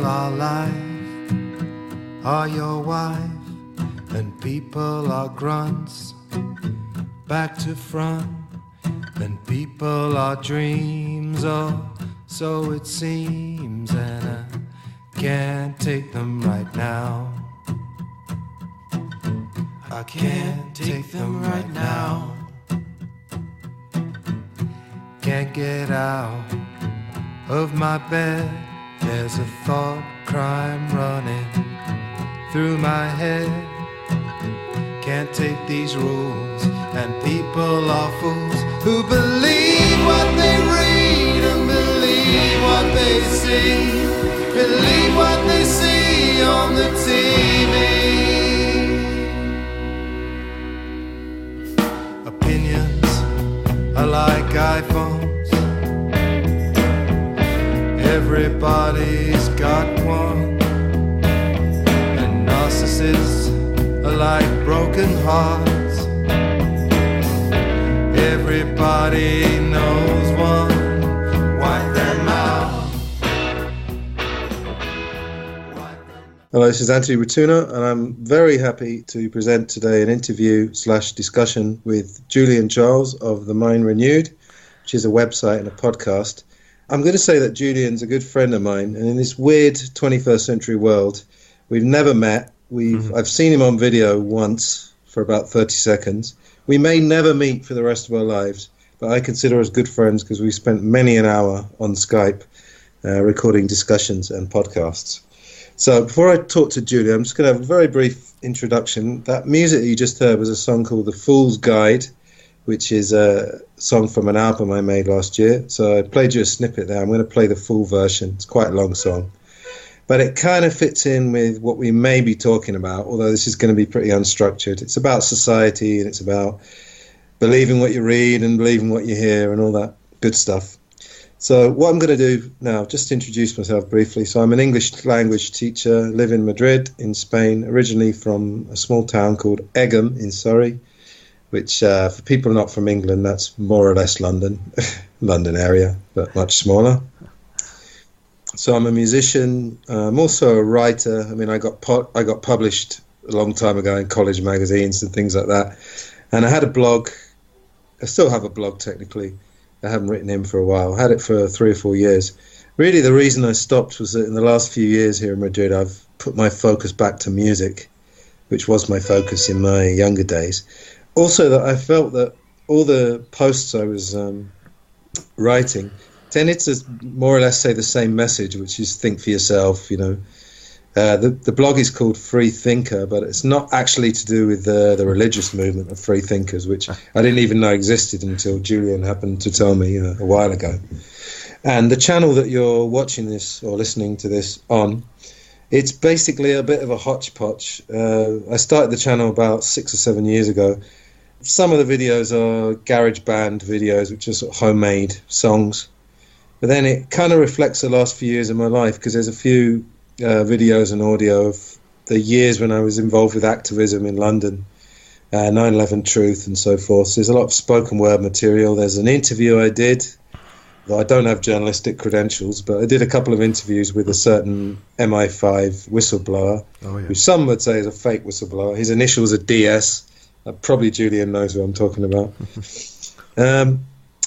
are life, are your wife, and people are grunts, back to front, and people are dreams, oh, so it seems, and I can't take them right now. I can't take them right now. Can't get out of my bed. There's a thought crime running through my head. Can't take these rules, and people are fools who believe what they read and believe what they see, believe what they see on the TV. Opinions are like iPhones. Everybody's got one. And narcissists are like broken hearts. Everybody knows one. Wipe them out. Hello, this is Antony Rotunno, and I'm very happy to present today an interview/discussion with Julian Charles of The Mind Renewed, which is a website and a podcast. I'm going to say that Julian's a good friend of mine, and in this weird 21st century world, we've never met. I've seen him on video once for about 30 seconds. We may never meet for the rest of our lives, but I consider us good friends because we spent many an hour on Skype recording discussions and podcasts. So before I talk to Julian, I'm just going to have a very brief introduction. That music that you just heard was a song called The Fool's Guide, which is a song from an album I made last year. So I played you a snippet there. I'm going to play the full version. It's quite a long song. But it kind of fits in with what we may be talking about, although this is going to be pretty unstructured. It's about society, and it's about believing what you read and believing what you hear and all that good stuff. So what I'm going to do now, just to introduce myself briefly. So I'm an English language teacher, live in Madrid in Spain, originally from a small town called Egham in Surrey, which for people not from England, that's more or less London, London area, but much smaller. So I'm a musician. I'm also a writer. I mean, I got published a long time ago in college magazines and things like that. And I had a blog. I still have a blog, technically. I haven't written in for a while. I had it for 3 or 4 years. Really, the reason I stopped was that in the last few years here in Madrid, I've put my focus back to music, which was my focus in my younger days. Also, that I felt that all the posts I was writing tended to more or less say the same message, which is think for yourself, you know. The blog is called Free Thinker, but it's not actually to do with the religious movement of free thinkers, which I didn't even know existed until Julian happened to tell me a while ago. And the channel that you're watching this or listening to this on, it's basically a bit of a hodgepodge. I started the channel about 6 or 7 years ago. Some of the videos are garage band videos, which are sort of homemade songs. But then it kind of reflects the last few years of my life, because there's a few videos and audio of the years when I was involved with activism in London, 9/11 Truth and so forth. So there's a lot of spoken word material. There's an interview I did, though I don't have journalistic credentials, but I did a couple of interviews with a certain MI5 whistleblower, who some would say is a fake whistleblower. His initials are DS. Probably Julian knows who I'm talking about.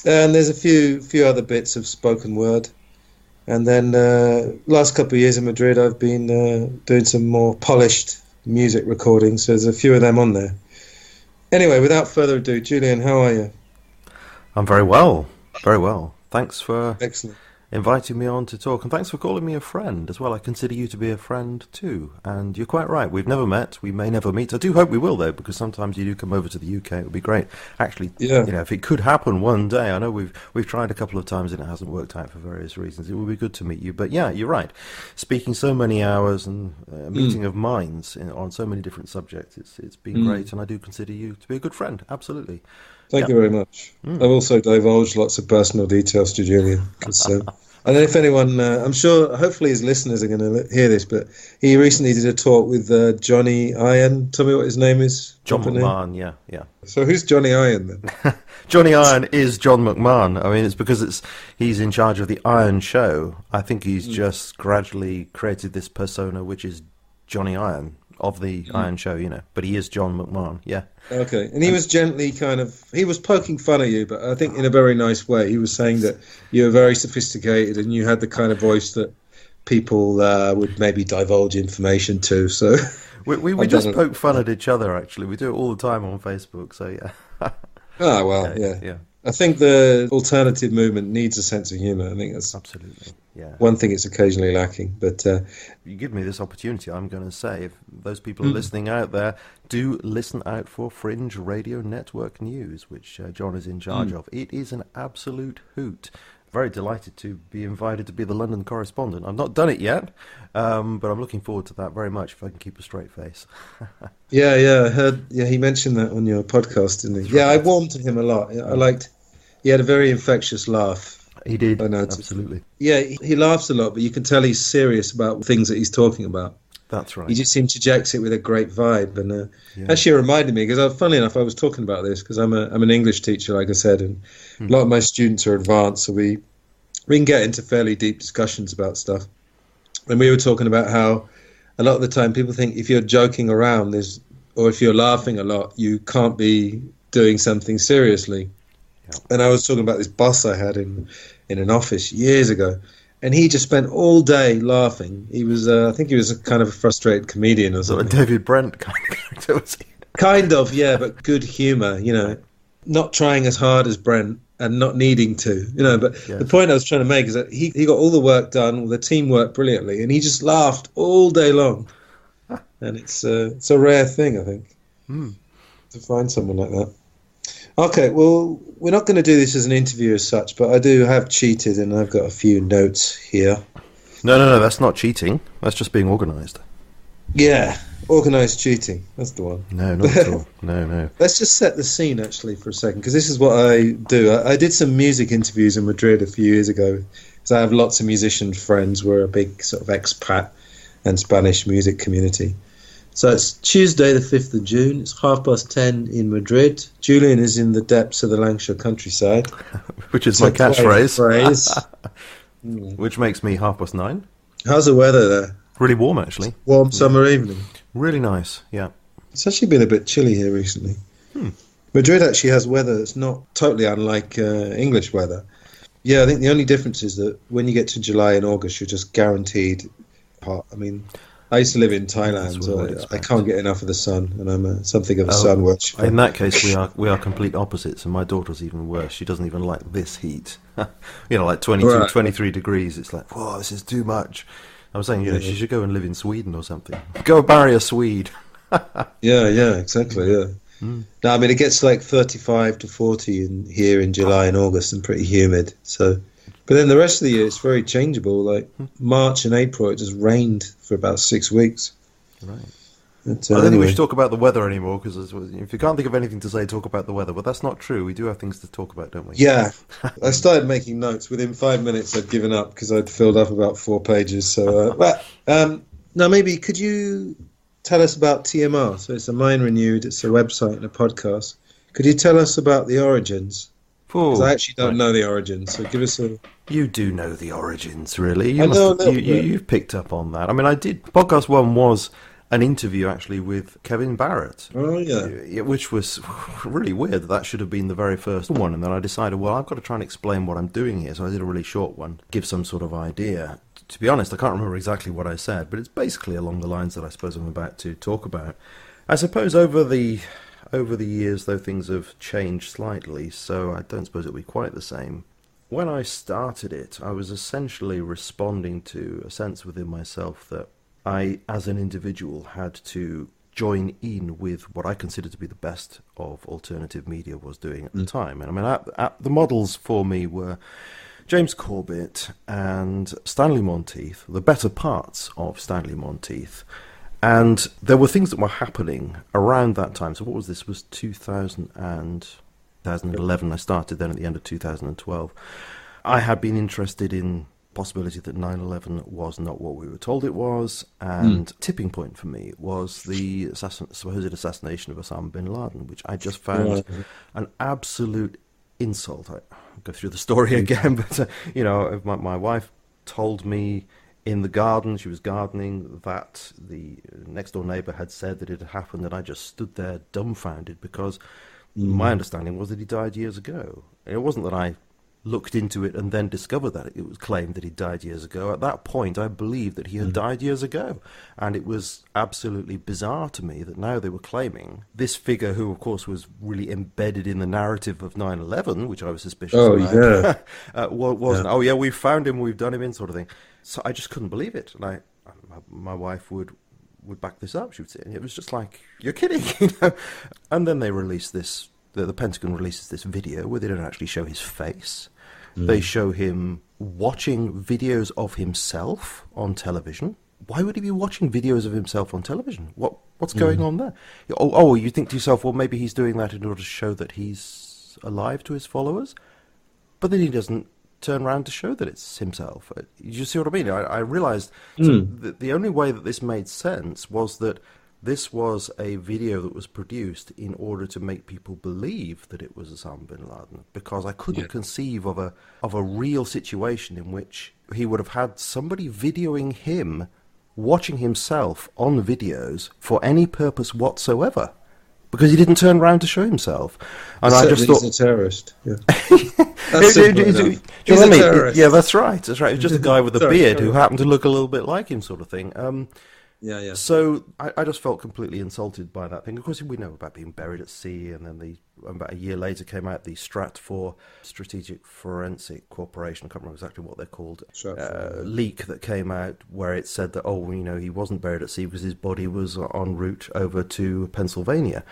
And there's a few other bits of spoken word. And then last couple of years in Madrid, I've been doing some more polished music recordings. So there's a few of them on there. Anyway, without further ado, Julian, how are you? I'm very well, very well. Thanks for Excellent. Inviting me on to talk, and thanks for calling me a friend as well. I consider you to be a friend too, and you're quite right. We've never met. We may never meet. I do hope we will, though, because sometimes you do come over to the UK. It would be great. Actually, Yeah. you know, if it could happen one day. I know we've tried a couple of times and it hasn't worked out for various reasons. It would be good to meet you. But yeah, you're right. Speaking so many hours and meeting of minds on so many different subjects, it's been great, and I do consider you to be a good friend. Absolutely. Thank you very much. I've also divulged lots of personal details to Julian. I don't know if anyone, I'm sure, hopefully his listeners are going to hear this, but he recently did a talk with Johnny Iron. Tell me what his name is. John McMahon, yeah. So who's Johnny Iron then? Johnny Iron is John McMahon. I mean, it's because he's in charge of the Iron Show. I think he's just gradually created this persona, which is Johnny Iron of the Iron Show, you know. But he is John McMahon, yeah. Okay, and he was gently he was poking fun at you, but I think in a very nice way. He was saying that you were very sophisticated and you had the kind of voice that people would maybe divulge information to. So we just poke fun at each other, actually. We do it all the time on Facebook, so yeah. Ah, well, yeah. I think the alternative movement needs a sense of humour. I think that's absolutely, yeah, one thing it's occasionally lacking. But you give me this opportunity, I'm going to say, if those people are listening out there, do listen out for Fringe Radio Network News, which John is in charge of. It is an absolute hoot. Very delighted to be invited to be the London correspondent. I've not done it yet, but I'm looking forward to that very much if I can keep a straight face. Yeah, I heard. Yeah, he mentioned that on your podcast, didn't he? Yeah, I warmed to him a lot. I liked. He had a very infectious laugh. He did, absolutely. Yeah, he laughs a lot, but you can tell he's serious about things that he's talking about. That's right. He just interjects it with a great vibe, and actually it reminded me because, funnily enough, I was talking about this because I'm an English teacher, like I said, and a lot of my students are advanced, so we can get into fairly deep discussions about stuff. And we were talking about how a lot of the time people think if you're joking around, or if you're laughing a lot, you can't be doing something seriously. Yeah. And I was talking about this boss I had in an office years ago. And he just spent all day laughing. He was, I think he was a kind of a frustrated comedian or something. Like David Brent kind of character, was he? Kind of, yeah, but good humour, you know. Not trying as hard as Brent and not needing to, you know. But the point I was trying to make is that he got all the work done, the team worked brilliantly, and he just laughed all day long. And it's a rare thing, I think, to find someone like that. Okay, well, we're not going to do this as an interview as such, but I do have cheated, and I've got a few notes here. No, that's not cheating. That's just being organised. Yeah, organised cheating. That's the one. No, not at all. No. Let's just set the scene, actually, for a second, because this is what I do. I did some music interviews in Madrid a few years ago, because I have lots of musician friends. We're a big sort of expat and Spanish music community. So it's Tuesday, the 5th of June. It's 10:30 in Madrid. Julian is in the depths of the Lancashire countryside. Which is my catchphrase. Which makes me 9:30. How's the weather there? Really warm, actually. Warm summer evening. Really nice, yeah. It's actually been a bit chilly here recently. Madrid actually has weather that's not totally unlike English weather. Yeah, I think the only difference is that when you get to July and August, you're just guaranteed hot. I mean, I used to live in Thailand, so I can't get enough of the sun, and I'm something of a sun watcher. In that case, we are complete opposites, and my daughter's even worse. She doesn't even like this heat. Like 22, 23 degrees. It's like, whoa, this is too much. I was saying, she should go and live in Sweden or something. Go marry a Swede. Yeah, exactly, yeah. No, I mean, it gets like 35 to 40 here in July and August and pretty humid, so... But then the rest of the year, it's very changeable. Like March and April, it just rained for about 6 weeks. Right. I don't think we should talk about the weather anymore, because if you can't think of anything to say, talk about the weather. But that's not true. We do have things to talk about, don't we? Yeah. I started making notes. Within 5 minutes, I'd given up because I'd filled up about 4 pages. So, now maybe could you tell us about TMR? So it's a Mind Renewed. It's a website and a podcast. Could you tell us about the origins? Because I actually don't know the origins, so give us a... You do know the origins, really. You've picked up on that. I mean, I did... Podcast 1 was an interview, actually, with Kevin Barrett. Oh, yeah. Which was really weird. That should have been the very first one. And then I decided, well, I've got to try and explain what I'm doing here. So I did a really short one, give some sort of idea. To be honest, I can't remember exactly what I said, but it's basically along the lines that I suppose I'm about to talk about. I suppose over the years, though, things have changed slightly, so I don't suppose it'll be quite the same. When I started it, I was essentially responding to a sense within myself that I, as an individual, had to join in with what I considered to be the best of alternative media was doing at the time. And I mean, the models for me were James Corbett and Stanley Monteith, the better parts of Stanley Monteith. And there were things that were happening around that time. So what was this? It was 2011. I started then at the end of 2012. I had been interested in possibility that 9/11 was not what we were told it was, and tipping point for me was the supposed assassination of Osama bin Laden, which I just found an absolute insult. I'll go through the story again, but my wife told me in the garden, she was gardening, that the next door neighbour had said that it had happened, and I just stood there dumbfounded, because my understanding was that he died years ago. And it wasn't that I looked into it and then discovered that it was claimed that he died years ago. At that point, I believed that he had died years ago. And it was absolutely bizarre to me that now they were claiming this figure, who, of course, was really embedded in the narrative of 9/11, which I was suspicious about. Oh, yeah, we've found him, we've done him in, sort of thing. So I just couldn't believe it. And my wife would back this up. She would say, and it was just like, you're kidding, And then they released this. The Pentagon releases this video where they don't actually show his face. They show him watching videos of himself on television. Why would he be watching videos of himself on television? What's going on there? Oh, you think to yourself, well, maybe he's doing that in order to show that he's alive to his followers? But then he doesn't turn around to show that it's himself. You see what I mean? I realized that the only way that this made sense was that this was a video that was produced in order to make people believe that it was Osama bin Laden, because I couldn't conceive of a real situation in which he would have had somebody videoing him, watching himself on videos for any purpose whatsoever, because he didn't turn around to show himself. And I just thought, he's a terrorist. Yeah. He's a terrorist. Yeah, that's right. That's right. It was just a guy with a beard who happened to look a little bit like him, sort of thing. So I just felt completely insulted by that thing. Of course, we know about being buried at sea, and then about a year later came out the Stratfor Strategic Forensic Corporation, I can't remember exactly what they're called, leak that came out where it said that, he wasn't buried at sea because his body was en route over to Pennsylvania.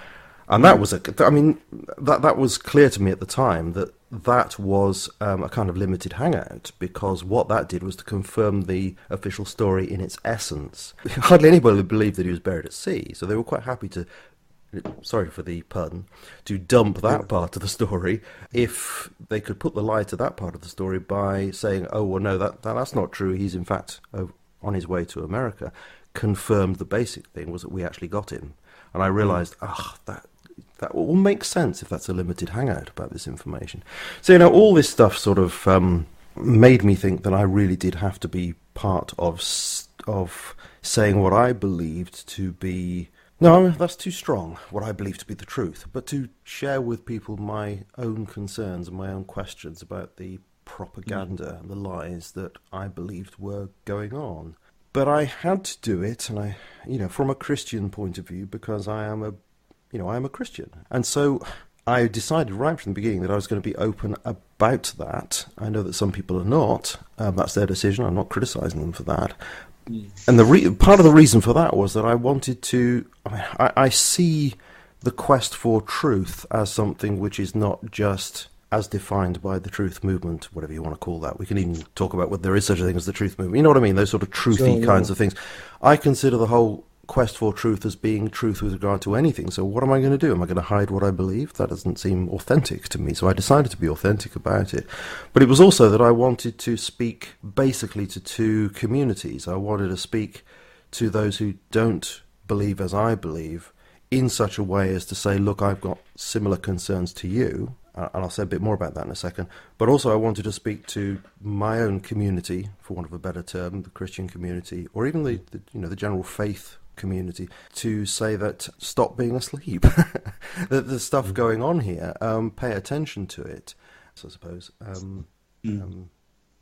And that was that was clear to me at the time that was a kind of limited hangout, because what that did was to confirm the official story in its essence. Hardly anybody believed that he was buried at sea, so they were quite happy to, sorry for the pun, to dump that part of the story if they could put the lie to that part of the story by saying, oh, well, no, that's not true. He's in fact on his way to America. Confirmed the basic thing was that we actually got him. And I realized, that will make sense if that's a limited hangout about this information. So, all this stuff sort of made me think that I really did have to be part of saying what I believed to be... No, that's too strong, what I believed to be the truth, but to share with people my own concerns and my own questions about the propaganda and the lies that I believed were going on. But I had to do it, and from a Christian point of view, because I am a Christian. And so I decided right from the beginning that I was going to be open about that. I know that some people are not. That's their decision. I'm not criticizing them for that. And part of the reason for that was that I wanted to... I see the quest for truth as something which is not just as defined by the truth movement, whatever you want to call that. We can even talk about whether there is such a thing as the truth movement. You know what I mean? Those sort of truthy kinds of things. I consider the whole quest for truth as being truth with regard to anything. So what am I going to do? Am I going to hide what I believe? That doesn't seem authentic to me. So I decided to be authentic about it. But it was also that I wanted to speak basically to two communities. I wanted to speak to those who don't believe as I believe, in such a way as to say, look, I've got similar concerns to you, and I'll say a bit more about that in a second. But also I wanted to speak to my own community, for want of a better term, the Christian community, or even the general faith community, to say that stop being asleep. That there's stuff going on here. Pay attention to it, I suppose.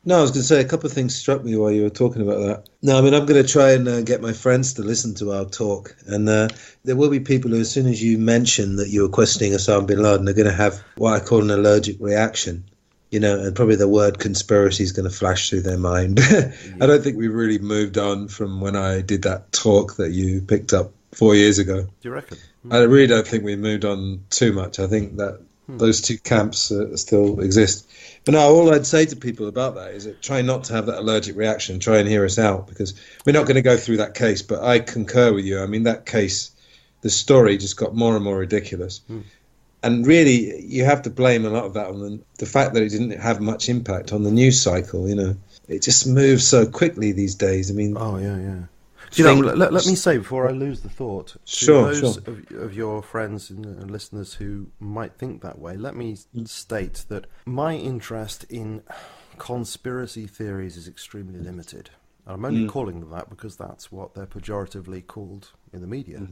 No, I was going to say a couple of things struck me while you were talking about that. No, I'm going to try and get my friends to listen to our talk. And there will be people who, as soon as you mention that you were questioning Osama bin Laden, they're going to have what I call an allergic reaction. And probably the word conspiracy is going to flash through their mind. I don't think we really moved on from when I did that talk that you picked up 4 years ago. Do you reckon? I really don't think we moved on too much. I think that those two camps still exist. But no, all I'd say to people about that is that try not to have that allergic reaction. Try and hear us out, because we're not going to go through that case. But I concur with you. I mean, that case, the story just got more and more ridiculous. And really, you have to blame a lot of that on the fact that it didn't have much impact on the news cycle, it just moves so quickly these days. I mean, oh yeah. You know, let me say before I lose the thought, to those of your friends and listeners who might think that way, let me state that my interest in conspiracy theories is extremely limited. I'm only calling them that because that's what they're pejoratively called in the media.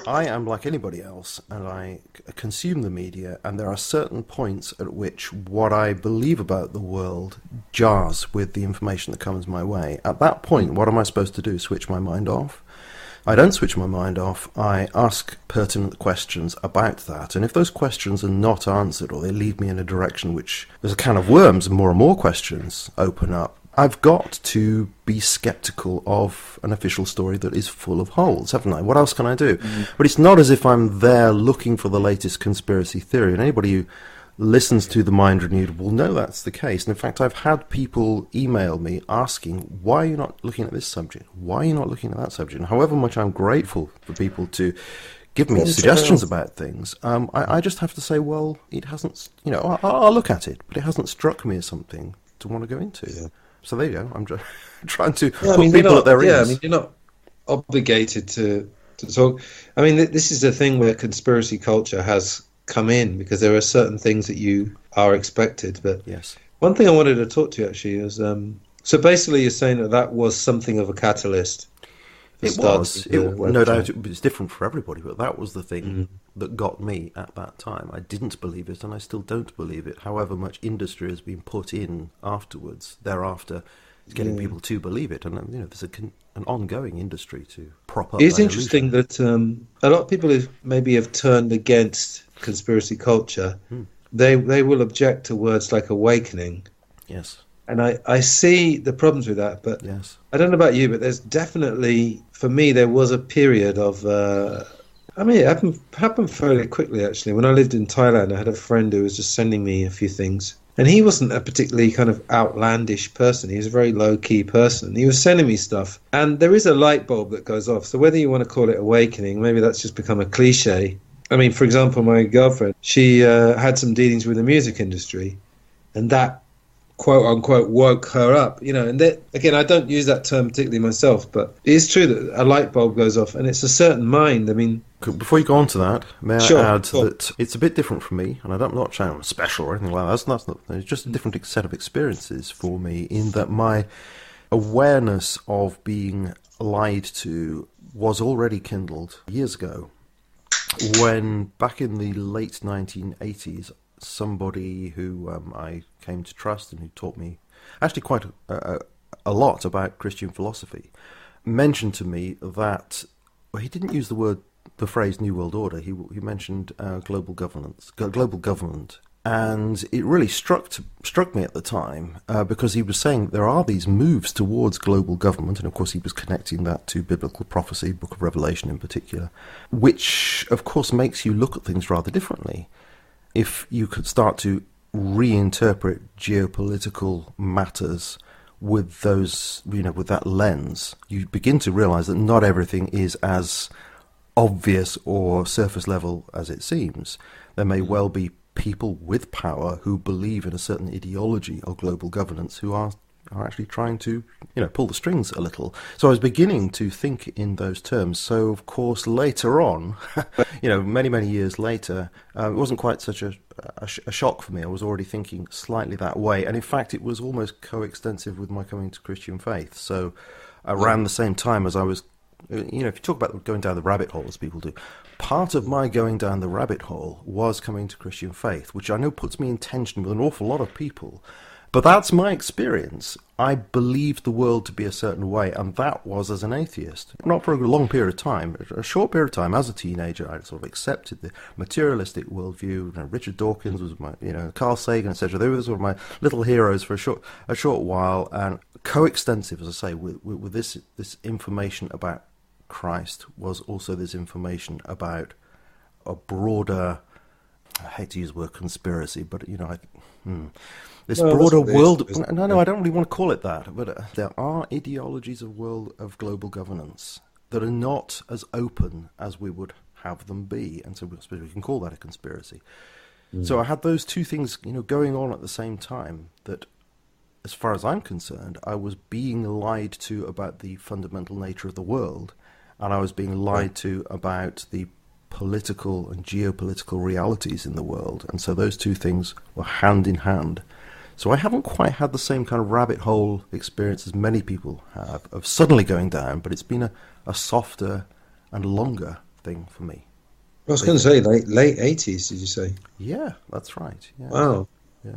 I am like anybody else, and I consume the media, and there are certain points at which what I believe about the world jars with the information that comes my way. At that point, what am I supposed to do? Switch my mind off? I don't switch my mind off. I ask pertinent questions about that, and if those questions are not answered, or they lead me in a direction which there's a can of worms and more questions open up, I've got to be sceptical of an official story that is full of holes, haven't I? What else can I do? But it's not as if I'm there looking for the latest conspiracy theory, and anybody who listens to The Mind Renewed will know that's the case. And in fact, I've had people email me asking, why are you not looking at this subject? Why are you not looking at that subject? And however much I'm grateful for people to give me suggestions about things, I just have to say, well, it hasn't, I'll look at it, but it hasn't struck me as something to want to go into. Yeah. So there you go. I'm just trying to put people at their ease. Yeah, I mean, you're not obligated to talk. I mean, this is the thing where conspiracy culture has come in, because there are certain things that you are expected. But yes, one thing I wanted to talk to you actually is, so basically you're saying that was something of a catalyst. It was. No doubt it was different for everybody, but that was the thing that got me at that time. I didn't believe it, and I still don't believe it. However much industry has been put in thereafter, it's getting people to believe it. And there's an ongoing industry to prop up. It's interesting that a lot of people who maybe have turned against conspiracy culture, they will object to words like awakening. Yes. And I see the problems with that, but yes. I don't know about you, but there's definitely, for me, there was a period of, it happened fairly quickly, actually. When I lived in Thailand, I had a friend who was just sending me a few things. And he wasn't a particularly kind of outlandish person. He was a very low-key person. He was sending me stuff. And there is a light bulb that goes off. So whether you want to call it awakening, maybe that's just become a cliche. I mean, for example, my girlfriend, she had some dealings with the music industry. And that, quote unquote, woke her up, and that, again, I don't use that term particularly myself, but it is true that a light bulb goes off, and it's a certain mind. I mean, before you go on to that, may I add that it's a bit different for me, and I'm not saying I'm special or anything like that. That's not, it's just a different set of experiences for me, in that my awareness of being lied to was already kindled years ago, when back in the late 1980s, somebody who I came to trust and who taught me actually quite a lot about Christian philosophy mentioned to me that, well, he didn't use the phrase New World Order. He mentioned global government, and it really struck me at the time, because he was saying there are these moves towards global government, and of course he was connecting that to biblical prophecy, Book of Revelation in particular, which of course makes you look at things rather differently. If you could start to reinterpret geopolitical matters with those, with that lens, you begin to realize that not everything is as obvious or surface level as it seems. There may well be people with power who believe in a certain ideology of global governance who are actually trying to, pull the strings a little. So I was beginning to think in those terms. So, of course, later on, many, many years later, it wasn't quite such a shock for me. I was already thinking slightly that way. And in fact, it was almost coextensive with my coming to Christian faith. So around the same time as I was, if you talk about going down the rabbit hole, as people do, part of my going down the rabbit hole was coming to Christian faith, which I know puts me in tension with an awful lot of people. But that's my experience. I believed the world to be a certain way, and that was as an atheist. Not for a long period of time, a short period of time. As a teenager, I sort of accepted the materialistic worldview. Richard Dawkins was my, Carl Sagan, etc. They were sort of my little heroes for a short while, and coextensive, as I say, with this information about Christ was also this information about a broader, I hate to use the word conspiracy, but this broader world. No, I don't really want to call it that, but there are ideologies of global governance that are not as open as we would have them be, and so I suppose we can call that a conspiracy. So I had those two things, going on at the same time that as far as I'm concerned, I was being lied to about the fundamental nature of the world, and I was being lied to about the political and geopolitical realities in the world. And so those two things were hand in hand. So I haven't quite had the same kind of rabbit hole experience as many people have of suddenly going down, but it's been a softer and longer thing for me. I was going to say late 80s, did you say? Yeah, that's right. Yeah. Wow. Yeah.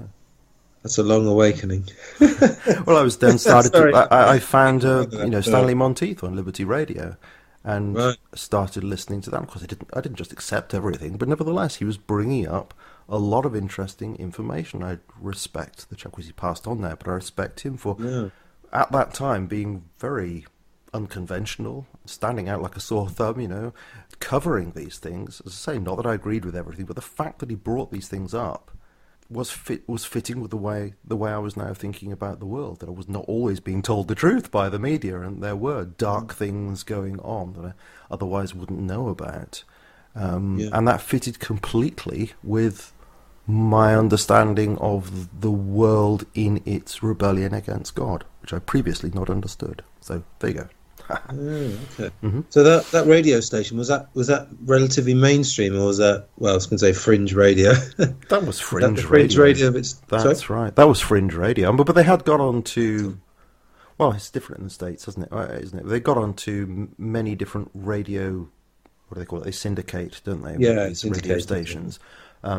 That's a long awakening. Well, I was then started to, I found Sorry. Stanley Monteith on Liberty Radio, and Right. started listening to that. Of course, I didn't just accept everything, but nevertheless, he was bringing up a lot of interesting information. I respect the chap because he passed on now, but I respect him for at that time being very unconventional, standing out like a sore thumb, covering these things. As I say, not that I agreed with everything, but the fact that he brought these things up was fitting with the way I was now thinking about the world, that I was not always being told the truth by the media, and there were dark things going on that I otherwise wouldn't know about. And that fitted completely with my understanding of the world in its rebellion against God, which I previously not understood. So there you go. Okay. So that radio station, was that relatively mainstream, or was that, well, I was going to say fringe radio? That was fringe radio. Fringe radio. That's right. That was fringe radio. But they had got on to, well, it's different in the States, isn't it? They got on to many different radio, what do they call it? They syndicate, don't they? Yeah, these radio stations.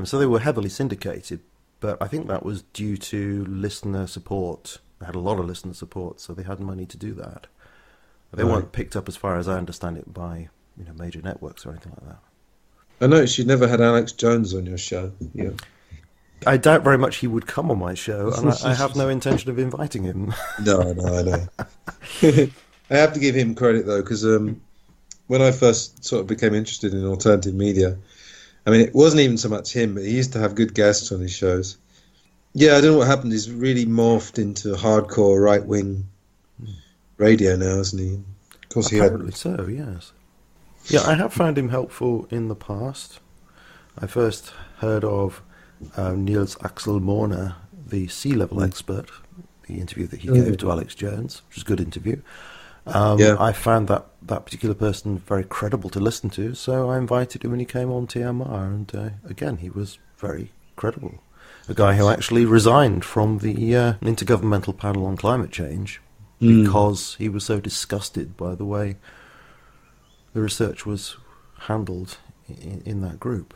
So they were heavily syndicated, but I think that was due to listener support. They had a lot of listener support, so they had money to do that. They weren't picked up, as far as I understand it, by major networks or anything like that. I noticed you never had Alex Jones on your show. Yeah. I doubt very much he would come on my show, and I have no intention of inviting him. No, I know. I have to give him credit, though, because when I first sort of became interested in alternative media, I mean, it wasn't even so much him, but he used to have good guests on his shows. Yeah, I don't know what happened. He's really morphed into hardcore right-wing radio now, isn't he? Of course, apparently so, yes. Yeah, I have found him helpful in the past. I first heard of Niels Axel Morner, the sea level expert, the interview that he gave to Alex Jones, which was a good interview. I found that particular person very credible to listen to, so I invited him when he came on TMR, and again, he was very credible. A guy who actually resigned from the Intergovernmental Panel on Climate Change because he was so disgusted by the way the research was handled in that group.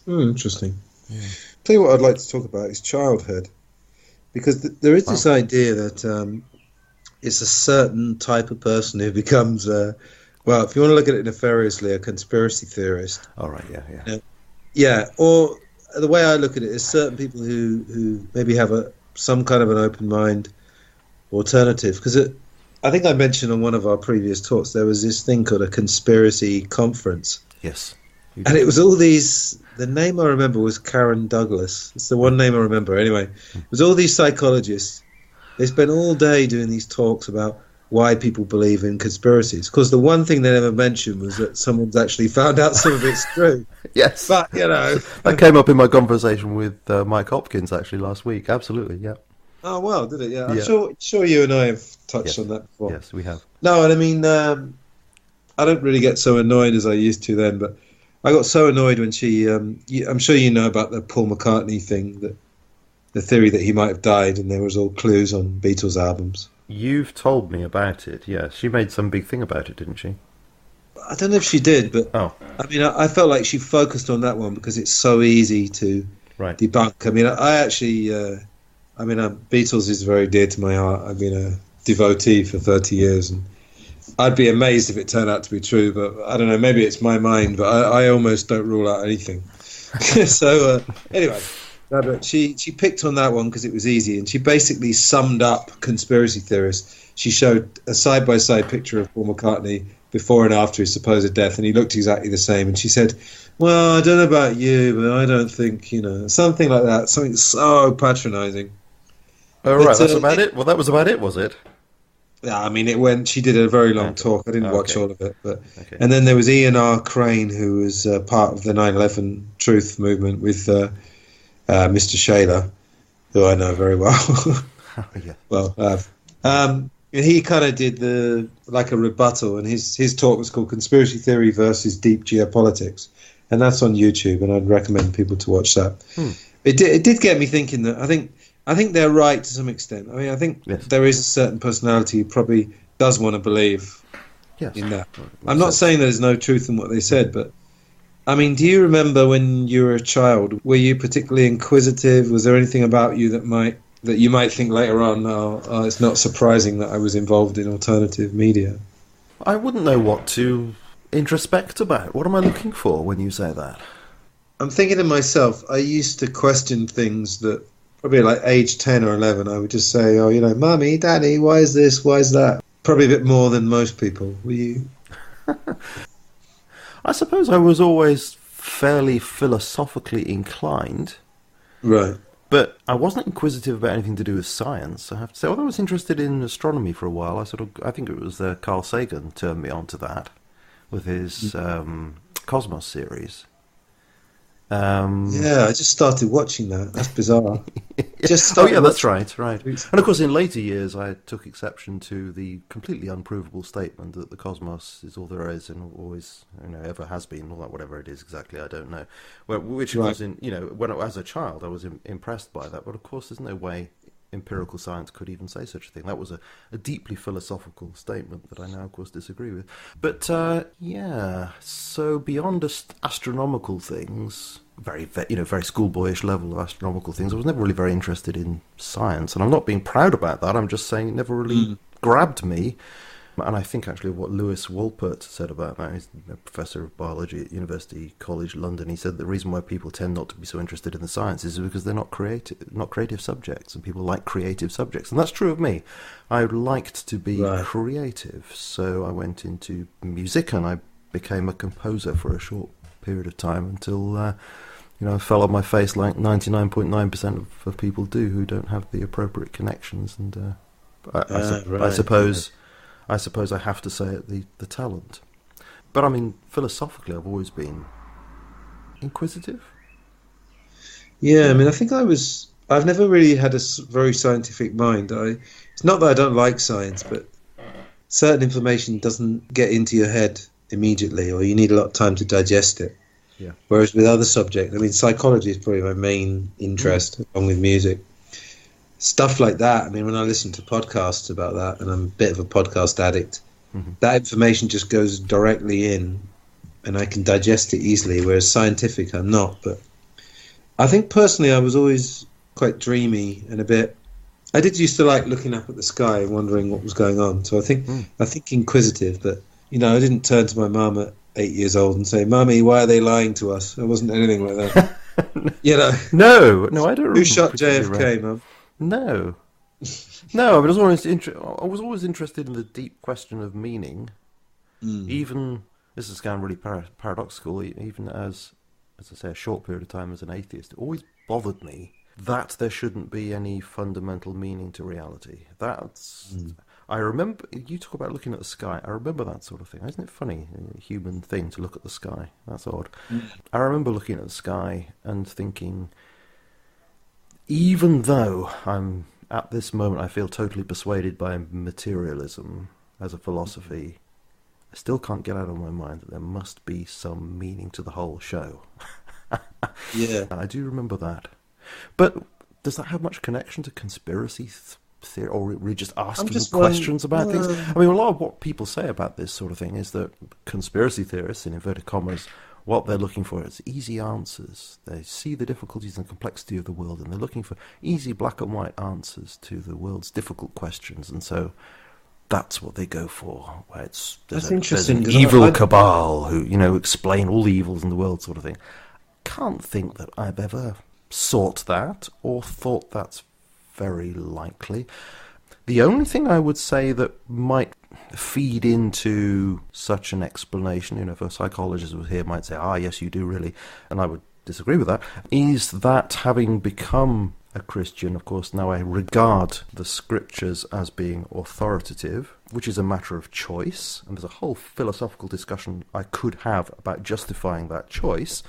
Interesting. Yeah. Tell you what I'd like to talk about is childhood, because there is this idea that it's a certain type of person who becomes, well, if you want to look at it nefariously, a conspiracy theorist. All right, yeah. Yeah, or the way I look at it is certain people who maybe have some kind of an open mind alternative, because I think I mentioned on one of our previous talks there was this thing called a conspiracy conference. Yes. And it was all these, the name I remember was Karen Douglas. It's the one name I remember. Anyway, it was all these psychologists. They spent all day doing these talks about why people believe in conspiracies. Because the one thing they never mentioned was that someone's actually found out some of it's true. Yes. But, that came up in my conversation with Mike Hopkins, actually, last week. Absolutely, yeah. Oh, well, did it? Yeah. I'm sure you and I have touched on that before. Yes, we have. No, and I mean, I don't really get so annoyed as I used to then, but I got so annoyed when she, I'm sure you know about the Paul McCartney thing, that the theory that he might have died and there was all clues on Beatles albums. You've told me about it, yes. She made some big thing about it, didn't she? I don't know if she did, but I mean, I felt like she focused on that one because it's so easy to debunk. I mean, I actually, Beatles is very dear to my heart. I've been a devotee for 30 years, and I'd be amazed if it turned out to be true, but I don't know, maybe it's my mind, but I almost don't rule out anything. So, anyway, but she picked on that one because it was easy, and she basically summed up conspiracy theorists. She showed a side-by-side picture of Paul McCartney before and after his supposed death, and he looked exactly the same, and she said, well, I don't know about you, but I don't think, something like that, something so patronising. Oh, right, that's about it? Well, that was about it, was it? Yeah, I mean, she did a very long talk. I didn't watch all of it. And then there was Ian R. Crane, who was part of the 9/11 Truth movement with Mr. Shaler. who I know very well. Oh, yeah. Well, and he kind of did a rebuttal, and his talk was called Conspiracy Theory versus Deep Geopolitics, and that's on YouTube, and I'd recommend people to watch that. It did get me thinking that I think they're right to some extent. I mean, I think there is a certain personality who probably does want to believe in that. I'm not saying there's no truth in what they said, but I mean, do you remember when you were a child, were you particularly inquisitive? Was there anything about you that you might think later on, it's not surprising that I was involved in alternative media? I wouldn't know what to introspect about. What am I looking for when you say that? I'm thinking to myself, I used to question things that, probably like age 10 or 11, I would just say, Mummy, Daddy, why is this, why is that? Probably a bit more than most people. Were you? I suppose I was always fairly philosophically inclined. Right. But I wasn't inquisitive about anything to do with science, I have to say. Although I was interested in astronomy for a while, I think it was Carl Sagan turned me on to that with his Cosmos series. Yeah, I just started watching that. That's bizarre. That's right. And of course, in later years, I took exception to the completely unprovable statement that the cosmos is all there is and always, ever has been, or whatever it is exactly, I don't know. Which was as a child, I was impressed by that. But of course, there's no way empirical science could even say such a thing. That was a deeply philosophical statement that I now, of course, disagree with. But so beyond astronomical things, very schoolboyish level of astronomical things, I was never really very interested in science, and I'm not being proud about that. I'm just saying it never really grabbed me. And I think actually what Lewis Wolpert said about that, he's a professor of biology at University College London, he said the reason why people tend not to be so interested in the sciences is because they're not creative subjects, and people like creative subjects. And that's true of me. I liked to be creative, so I went into music and I became a composer for a short period of time until I fell on my face like 99.9% of people do who don't have the appropriate connections. And I suppose I have to say it, the talent. But I mean, philosophically, I've always been inquisitive. Yeah, I mean, I think I've never really had a very scientific mind. It's not that I don't like science, but certain information doesn't get into your head immediately, or you need a lot of time to digest it. Yeah. Whereas with other subjects, I mean, psychology is probably my main interest, along with music. Stuff like that, I mean, when I listen to podcasts about that, and I'm a bit of a podcast addict, that information just goes directly in, and I can digest it easily, whereas scientific, I'm not. But I think personally I was always quite dreamy and I did used to like looking up at the sky and wondering what was going on. So I think inquisitive, but, I didn't turn to my mum at 8 years old and say, Mummy, why are they lying to us? It wasn't anything like that. No, I don't remember. Who shot JFK, Mum? No, I was always interested in the deep question of meaning. Even this is kind of really paradoxical. Even as I say, a short period of time as an atheist, it always bothered me that there shouldn't be any fundamental meaning to reality. I remember you talk about looking at the sky. I remember that sort of thing. Isn't it funny, a human thing to look at the sky? That's odd. I remember looking at the sky and thinking, even though I'm at this moment, I feel totally persuaded by materialism as a philosophy, I still can't get out of my mind that there must be some meaning to the whole show. Yeah, I do remember that. But does that have much connection to conspiracy theory, or are we just asking questions about things? I mean, a lot of what people say about this sort of thing is that conspiracy theorists, in inverted commas, what they're looking for is easy answers. They see the difficulties and complexity of the world, and they're looking for easy black and white answers to the world's difficult questions. And so that's what they go for. Where there's an evil cabal who explain all the evils in the world, sort of thing. Can't think that I've ever sought that or thought that's very likely. The only thing I would say that might feed into such an explanation, if a psychologist was here, might say, yes, you do really, and I would disagree with that, is that having become a Christian, of course, now I regard the scriptures as being authoritative, which is a matter of choice, and there's a whole philosophical discussion I could have about justifying that choice.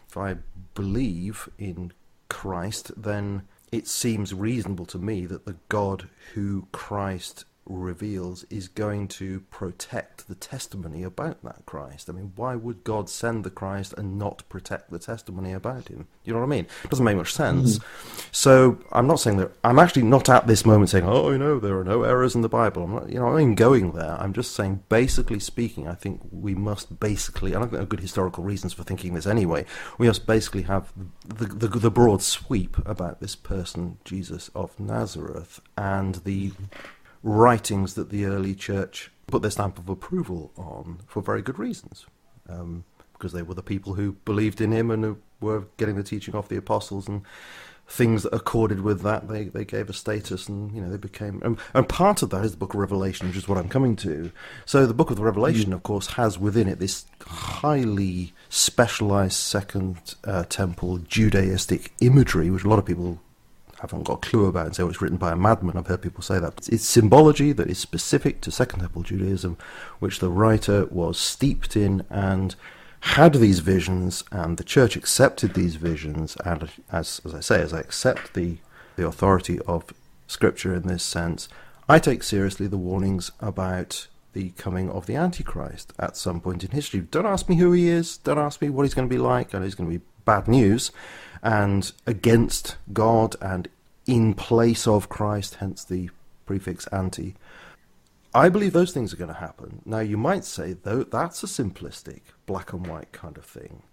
If I believe in Christ, then it seems reasonable to me that the God who Christ reveals is going to protect the testimony about that Christ. I mean, why would God send the Christ and not protect the testimony about him? You know what I mean? It doesn't make much sense. So I'm not saying that. I'm actually not at this moment saying, oh, there are no errors in the Bible. I'm not, I'm not even going there. I'm just saying, basically speaking, I think we must basically, and I've got good historical reasons for thinking this anyway, we must basically have the broad sweep about this person, Jesus of Nazareth, and the writings that the early church put their stamp of approval on for very good reasons, because they were the people who believed in him and who were getting the teaching off the apostles, and things that accorded with that they gave a status, and they became, and part of that is the book of Revelation, which is what I'm coming to. So the book of the Revelation, of course, has within it this highly specialized second temple Judaistic imagery, which a lot of people haven't got a clue about and say, oh, it's written by a madman. I've heard people say that. It's symbology that is specific to Second Temple Judaism, which the writer was steeped in and had these visions, and the church accepted these visions. And as I say, as I accept the authority of Scripture in this sense, I take seriously the warnings about the coming of the Antichrist at some point in history. Don't ask me who he is. Don't ask me what he's going to be like. I know he's going to be bad news and against God and in place of Christ, hence the prefix anti. I believe those things are going to happen. Now, you might say, though, that's a simplistic black and white kind of thing.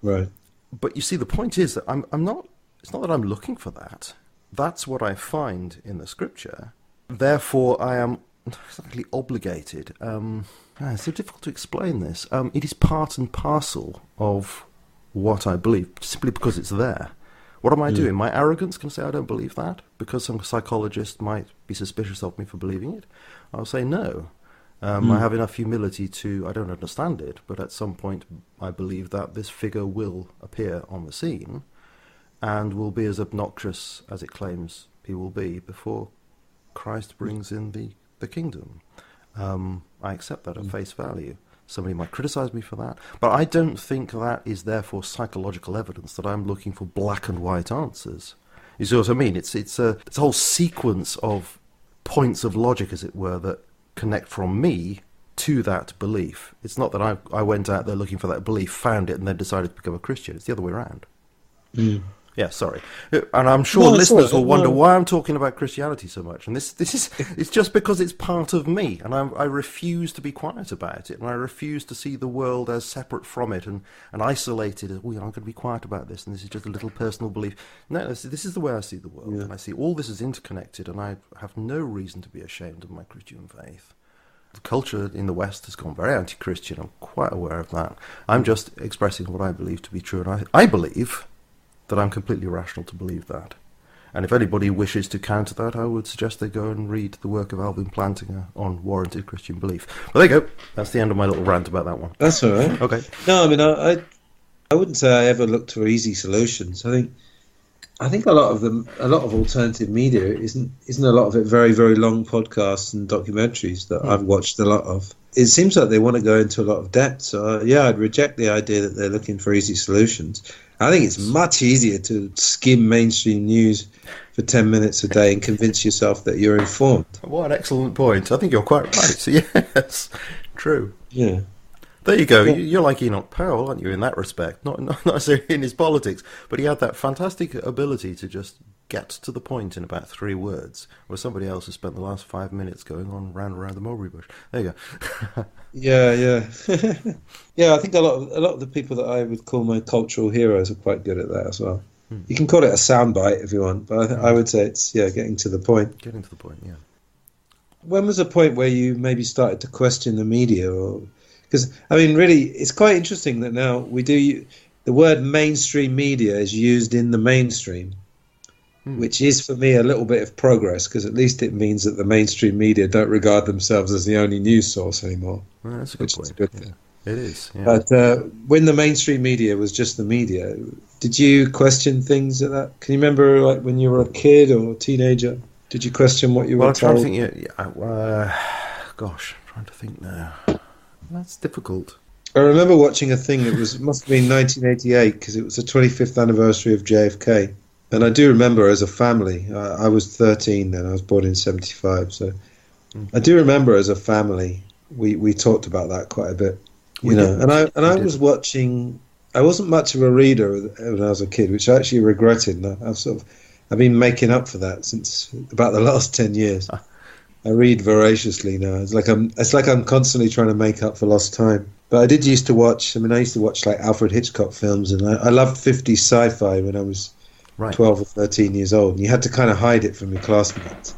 Right. But you see, the point is that I'm not, it's not that I'm looking for that. That's what I find in the Scripture. Therefore, I am exactly obligated. It's so difficult to explain this. It is part and parcel of what I believe, simply because it's there. What am I doing? My arrogance can say I don't believe that, because some psychologist might be suspicious of me for believing it. I'll say no. I have enough humility to, I don't understand it, but at some point I believe that this figure will appear on the scene and will be as obnoxious as it claims he will be before Christ brings in the kingdom. I accept that at face value. Somebody might criticize me for that, but I don't think that is therefore psychological evidence that I'm looking for black and white answers. You see what I mean? It's a whole sequence of points of logic, as it were, that connect from me to that belief. It's not that I went out there looking for that belief, found it, and then decided to become a Christian. It's the other way around. Yeah, sorry. And I'm sure listeners will wonder why I'm talking about Christianity so much. And this is, it's just because it's part of me. And I refuse to be quiet about it. And I refuse to see the world as separate from it and isolated. I'm going to be quiet about this. And this is just a little personal belief. No, this is the way I see the world. Yeah. And I see all this is interconnected. And I have no reason to be ashamed of my Christian faith. The culture in the West has gone very anti-Christian. I'm quite aware of that. I'm just expressing what I believe to be true. And I believe that I'm completely rational to believe that. And if anybody wishes to counter that, I would suggest they go and read the work of Alvin Plantinga on warranted Christian belief. But there you go. That's the end of my little rant about that one. That's all right. Okay. No, I mean, I wouldn't say I ever looked for easy solutions. I think a lot of alternative media isn't a lot of it very, very long podcasts and documentaries that I've watched a lot of. It seems like they want to go into a lot of depth. So I'd reject the idea that they're looking for easy solutions. I think it's much easier to skim mainstream news for 10 minutes a day and convince yourself that you're informed. What an excellent point. I think you're quite right. Yes, true. Yeah. There you go. You're like Enoch Powell, aren't you, in that respect? Not necessarily in his politics, but he had that fantastic ability to just get to the point in about 3 words, where somebody else has spent the last 5 minutes going on round and round the mulberry bush. There you go. Yeah. Yeah, I think a lot of the people that I would call my cultural heroes are quite good at that as well. You can call it a soundbite if you want, but I would say it's getting to the point. Getting to the point, yeah. When was the point where you maybe started to question the media? Because, I mean, really, it's quite interesting that now the word mainstream media is used in the mainstream, which is, for me, a little bit of progress, because at least it means that the mainstream media don't regard themselves as the only news source anymore. Well, that's a good point. Yeah. It is, yeah. But when the mainstream media was just the media, did you question things at that? Can you remember, like, when you were a kid or a teenager? Did you question what you were told? I'm trying to think, gosh, I'm trying to think now. That's difficult. I remember watching a thing that must have been 1988, because it was the 25th anniversary of JFK. And I do remember as a family, I was 13 then, I was born in 75, so I do remember as a family, we talked about that quite a bit, you know. And I was watching, I wasn't much of a reader when I was a kid, which I actually regretted. And I've been making up for that since about the last 10 years. I read voraciously now. It's like I'm constantly trying to make up for lost time. But I did used to watch, I used to watch like Alfred Hitchcock films, and I loved 50s sci-fi when I was 12 or 13 years old. And you had to kind of hide it from your classmates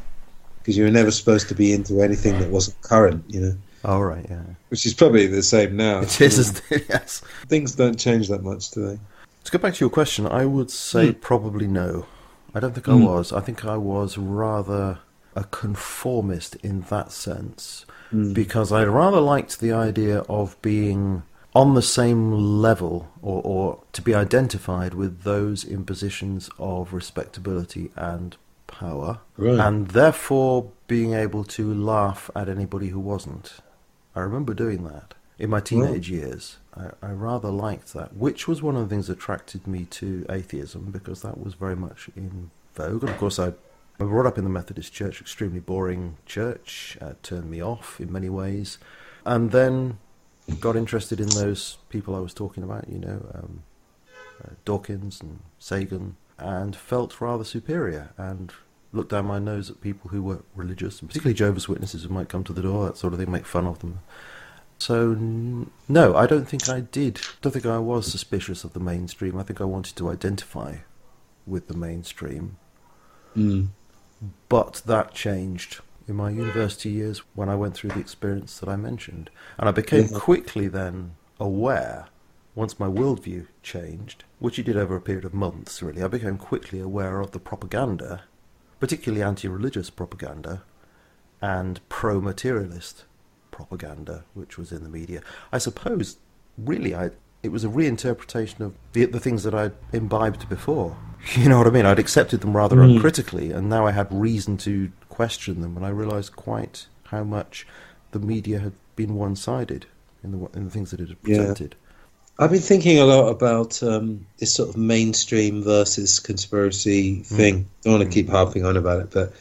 because you were never supposed to be into anything that wasn't current, you know. Oh, right, yeah. Which is probably the same now. It is, isn't it? Yes. Things don't change that much today. To go back to your question, I would say probably no. I don't think I was. I think I was rather a conformist in that sense, because I rather liked the idea of being on the same level or to be identified with those in positions of respectability and power, and therefore being able to laugh at anybody who wasn't. I remember doing that in my teenage years. I rather liked that, which was one of the things that attracted me to atheism, because that was very much in vogue. And of course, I was brought up in the Methodist Church, extremely boring church, turned me off in many ways, and then got interested in those people I was talking about, you know, Dawkins and Sagan, and felt rather superior, and looked down my nose at people who were religious, and particularly Jehovah's Witnesses who might come to the door, that sort of thing, make fun of them. So, no, I don't think I did. I don't think I was suspicious of the mainstream. I think I wanted to identify with the mainstream. But that changed in my university years when I went through the experience that I mentioned. And I became quickly then aware, once my worldview changed, which it did over a period of months, really, I became quickly aware of the propaganda, particularly anti-religious propaganda and pro-materialist propaganda, which was in the media. I suppose, really, it was a reinterpretation of the things that I'd imbibed before. You know what I mean? I'd accepted them rather uncritically, and now I had reason to question them, and I realised quite how much the media had been one-sided in the things that it had presented. I've been thinking a lot about this sort of mainstream versus conspiracy thing. I don't want to keep harping on about it, but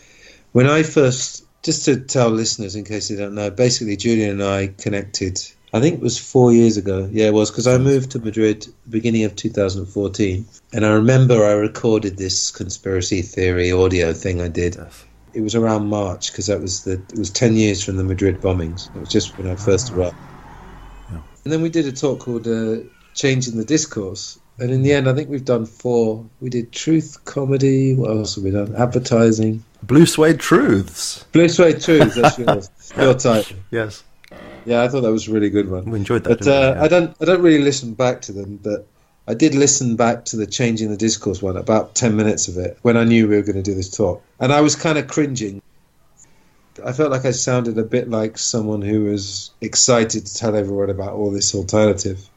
when I first, just to tell listeners in case they don't know, basically Julian and I connected, I think it was 4 years ago. Yeah, it was, because I moved to Madrid beginning of 2014, and I remember I recorded this conspiracy theory audio thing I did. It was around March, because it was 10 years from the Madrid bombings. It was just when I first arrived. And then we did a talk called Changing the Discourse. And in the end, I think we've done 4. We did truth, comedy. What else have we done? Advertising. Blue Suede Truths. Blue Suede Truths, that's your title. Yes. Yeah, I thought that was a really good one. We enjoyed that. But I don't really listen back to them, but I did listen back to the Changing the Discourse one, about 10 minutes of it, when I knew we were going to do this talk. And I was kind of cringing. I felt like I sounded a bit like someone who was excited to tell everyone about all this alternative.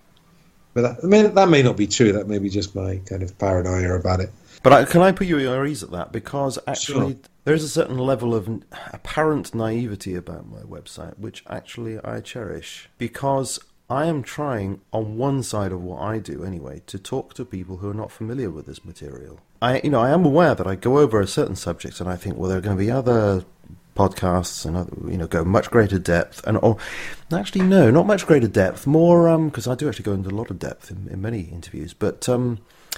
But that may not be true. That may be just my kind of paranoia about it. But can I put you at ease at that? Because actually there is a certain level of apparent naivety about my website, which actually I cherish. Because I am trying, on one side of what I do anyway, to talk to people who are not familiar with this material. I am aware that I go over a certain subject and I think, well, there are going to be other podcasts and other, go much greater depth, actually no, not much greater depth, more because I do actually go into a lot of depth in many interviews, but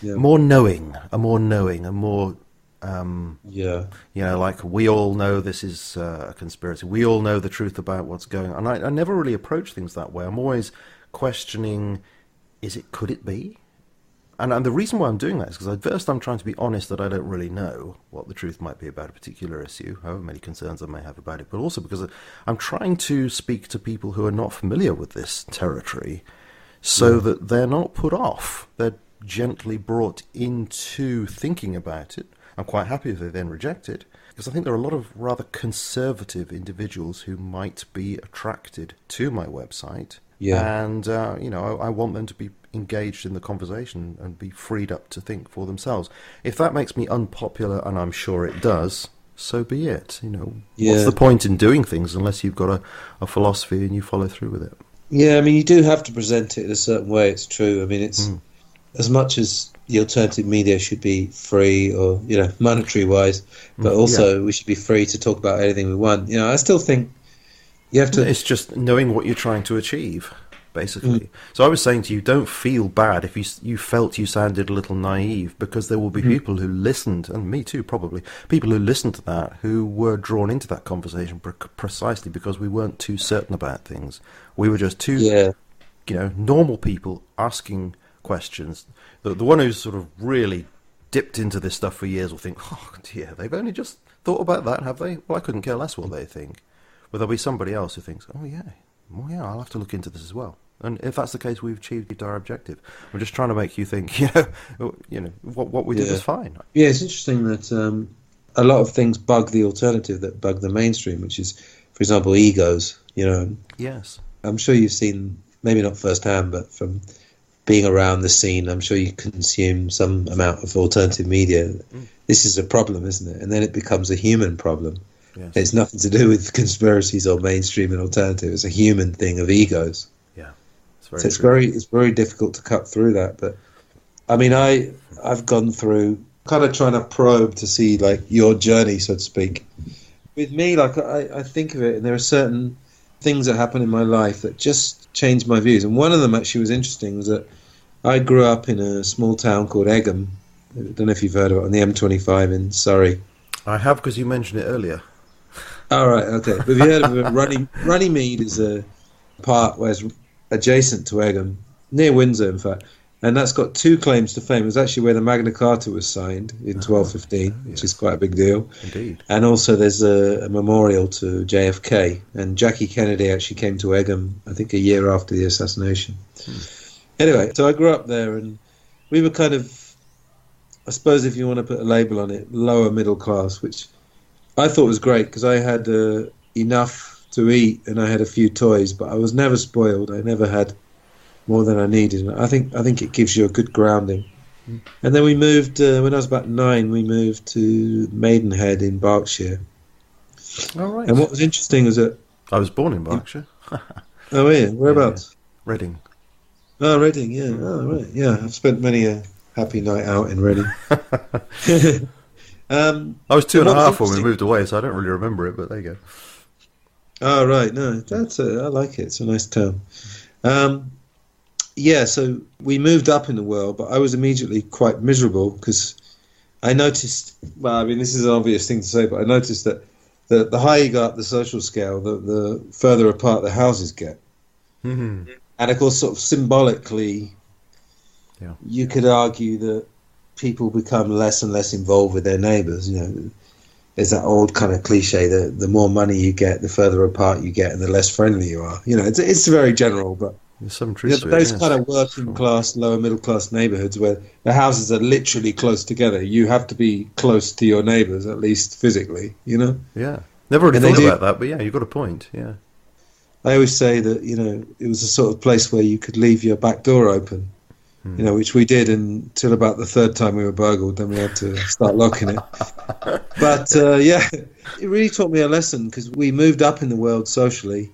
more knowing, a more like we all know this is a conspiracy, we all know the truth about what's going on. I never really approach things that way. I'm always questioning, could it be? And the reason why I'm doing that is because at first I'm trying to be honest that I don't really know what the truth might be about a particular issue, however many concerns I may have about it, but also because I'm trying to speak to people who are not familiar with this territory so that they're not put off. They're gently brought into thinking about it. I'm quite happy if they then reject it, because I think there are a lot of rather conservative individuals who might be attracted to my website. Yeah. And, I want them to be engaged in the conversation and be freed up to think for themselves. If that makes me unpopular, and I'm sure it does, so be it. What's the point in doing things unless you've got a philosophy and you follow through with it? Yeah, you do have to present it in a certain way, it's true. as much as the alternative media should be free or, monetary wise, but also we should be free to talk about anything we want. I still think you have to... It's just knowing what you're trying to achieve, basically. So I was saying to you, don't feel bad if you felt you sounded a little naive, because there will be people who listened, and me too probably, people who listened to that who were drawn into that conversation precisely because we weren't too certain about things. We were just too, normal people asking questions. The one who's sort of really dipped into this stuff for years will think, oh dear, they've only just thought about that, have they? Well, I couldn't care less what they think. But there'll be somebody else who thinks, oh yeah, I'll have to look into this as well. And if that's the case, we've achieved our objective. We're just trying to make you think, what we did was fine. Yeah, it's interesting that a lot of things bug the alternative that bug the mainstream, which is, for example, egos. Yes. I'm sure you've seen, maybe not firsthand, but from being around the scene, I'm sure you consume some amount of alternative media. This is a problem, isn't it? And then it becomes a human problem. Yes. It's nothing to do with conspiracies or mainstream and alternative. It's a human thing of egos. Yeah, it's very difficult to cut through that. But I mean, I've gone through kind of trying to probe to see like your journey, so to speak. With me, like I think of it, and there are certain things that happen in my life that just changed my views. And one of them actually was interesting, was that I grew up in a small town called Egham. I don't know if you've heard of it, on the M25 in Surrey. I have, because you mentioned it earlier. All right, okay. But have you heard of it? Runnymede is a part where it's adjacent to Egham, near Windsor, in fact. And that's got two claims to fame. It was actually where the Magna Carta was signed in 1215, which is quite a big deal. Indeed. And also there's a memorial to JFK. And Jackie Kennedy actually came to Egham, I think, a year after the assassination. Anyway, so I grew up there, and we were kind of, I suppose if you want to put a label on it, lower middle class, which I thought was great because I had enough to eat and I had a few toys, but I was never spoiled. I never had more than I needed. And I think it gives you a good grounding. And then we moved, when I was about 9, we moved to Maidenhead in Berkshire. Oh, right. And what was interesting was that... I was born in Berkshire. Oh, yeah? Whereabouts? Yeah. Reading. Oh, Reading, yeah. Oh, right. Yeah, I've spent many a happy night out in Reading. I was 2.5 when we moved away, so I don't really remember it, but there you go. Oh, right. No, I like it. It's a nice town. Yeah, so we moved up in the world, but I was immediately quite miserable because I noticed, well, I mean, this is an obvious thing to say, but I noticed that the higher you go up the social scale, the further apart the houses get. Mm-hmm. And, of course, sort of symbolically, you could argue that people become less and less involved with their neighbours. There's that old kind of cliche that the more money you get, the further apart you get, and the less friendly you are. It's very general, but there's some truth to it. Those kind of working class, lower middle class neighbourhoods where the houses are literally close together, you have to be close to your neighbours, at least physically. Yeah, never really thought about that, but yeah, you've got a point. Yeah, I always say that it was a sort of place where you could leave your back door open. Which we did until about the third time we were burgled. Then we had to start locking it. But it really taught me a lesson because we moved up in the world socially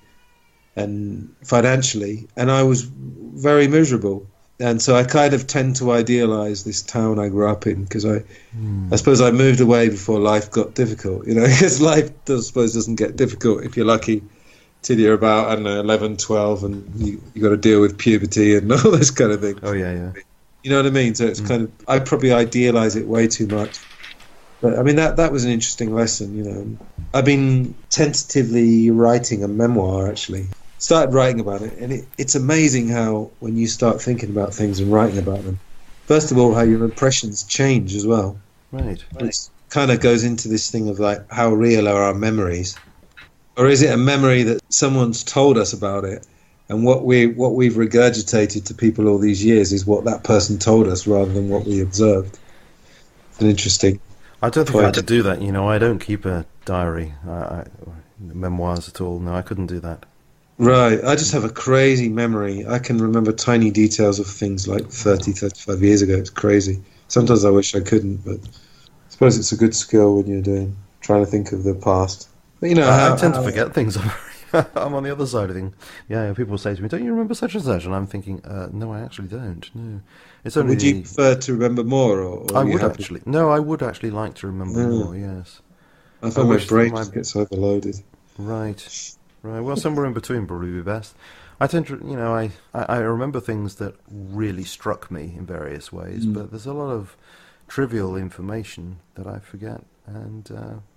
and financially, and I was very miserable. And so I kind of tend to idealize this town I grew up in because I suppose I moved away before life got difficult. Because life, I suppose, doesn't get difficult if you're lucky. Till you're about, I don't know, 11, 12, and you got to deal with puberty and all this kind of thing. Oh, yeah. You know what I mean? So it's kind of, I probably idealize it way too much. But, I mean, that was an interesting lesson, I've been tentatively writing a memoir, actually. Started writing about it, and it's amazing how, when you start thinking about things and writing about them, first of all, how your impressions change as well. Right. It kind of goes into this thing of, like, how real are our memories? Or is it a memory that someone's told us about it, and what we've regurgitated to people all these years is what that person told us rather than what we observed? It's an interesting. I don't think I could do that. I don't keep a diary, memoirs at all. No, I couldn't do that. Right. I just have a crazy memory. I can remember tiny details of things like 30, 35 years ago. It's crazy. Sometimes I wish I couldn't, but I suppose it's a good skill when you're trying to think of the past. But I tend to forget things. I'm I'm on the other side of things. Yeah, people say to me, "Don't you remember such and such?" And I'm thinking, "No, I actually don't. No, it's only." Would you prefer to remember more, or I would actually. No, I would actually like to remember more. Yes. I thought my brain just gets overloaded. Right. Well, somewhere in between probably be best. I tend to, I remember things that really struck me in various ways, but there's a lot of trivial information that I forget. And,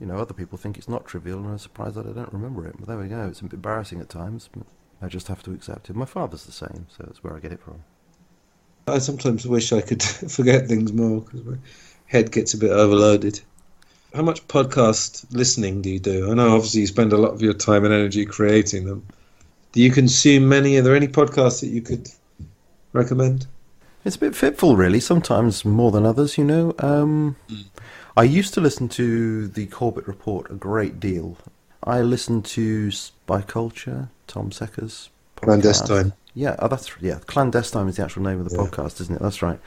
other people think it's not trivial and are surprised that I don't remember it. But there we go. It's a bit embarrassing at times, but I just have to accept it. My father's the same, so that's where I get it from. I sometimes wish I could forget things more because my head gets a bit overloaded. How much podcast listening do you do? I know obviously you spend a lot of your time and energy creating them. Do you consume many? Are there any podcasts that you could recommend? It's a bit fitful, really, sometimes more than others, I used to listen to the Corbett Report a great deal. I listened to Spy Culture, Tom Secker's podcast. Clandestine. Clandestine is the actual name of the podcast, isn't it? That's right.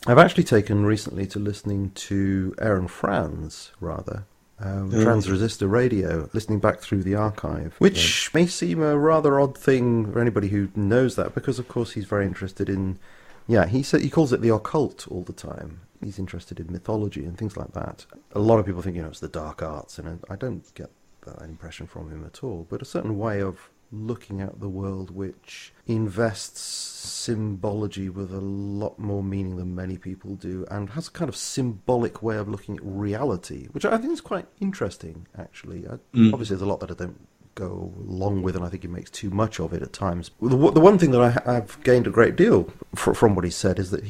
I've actually taken recently to listening to Aaron Franz, rather. Transresistor Radio, listening back through the archive, which may seem a rather odd thing for anybody who knows that, because of course he's very interested in, he calls it the occult all the time. He's interested in mythology and things like that. A lot of people think, it's the dark arts, and I don't get that impression from him at all, but a certain way of looking at the world which invests symbology with a lot more meaning than many people do, and has a kind of symbolic way of looking at reality, which I think is quite interesting, actually. Obviously, there's a lot that I don't go along with, and I think he makes too much of it at times. The one thing that I've gained a great deal from what he said is that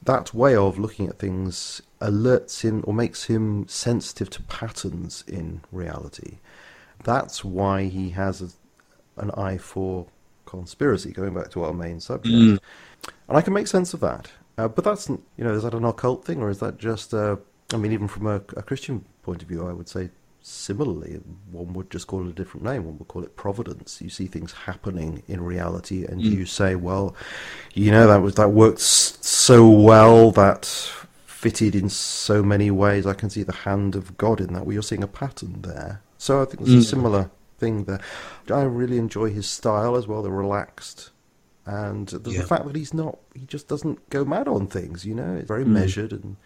that way of looking at things alerts him or makes him sensitive to patterns in reality. That's why he has an eye for conspiracy, going back to our main subject. And I can make sense of that. But that's, is that an occult thing, or is that just, even from a Christian point of view, I would say similarly, one would just call it a different name. One would call it providence. You see things happening in reality, and you say, well, that worked so well, that fitted in so many ways. I can see the hand of God in that. Well, you're seeing a pattern there. So I think there's a similar thing there. I really enjoy his style as well, the relaxed, and the fact that he just doesn't go mad on things, it's very measured, and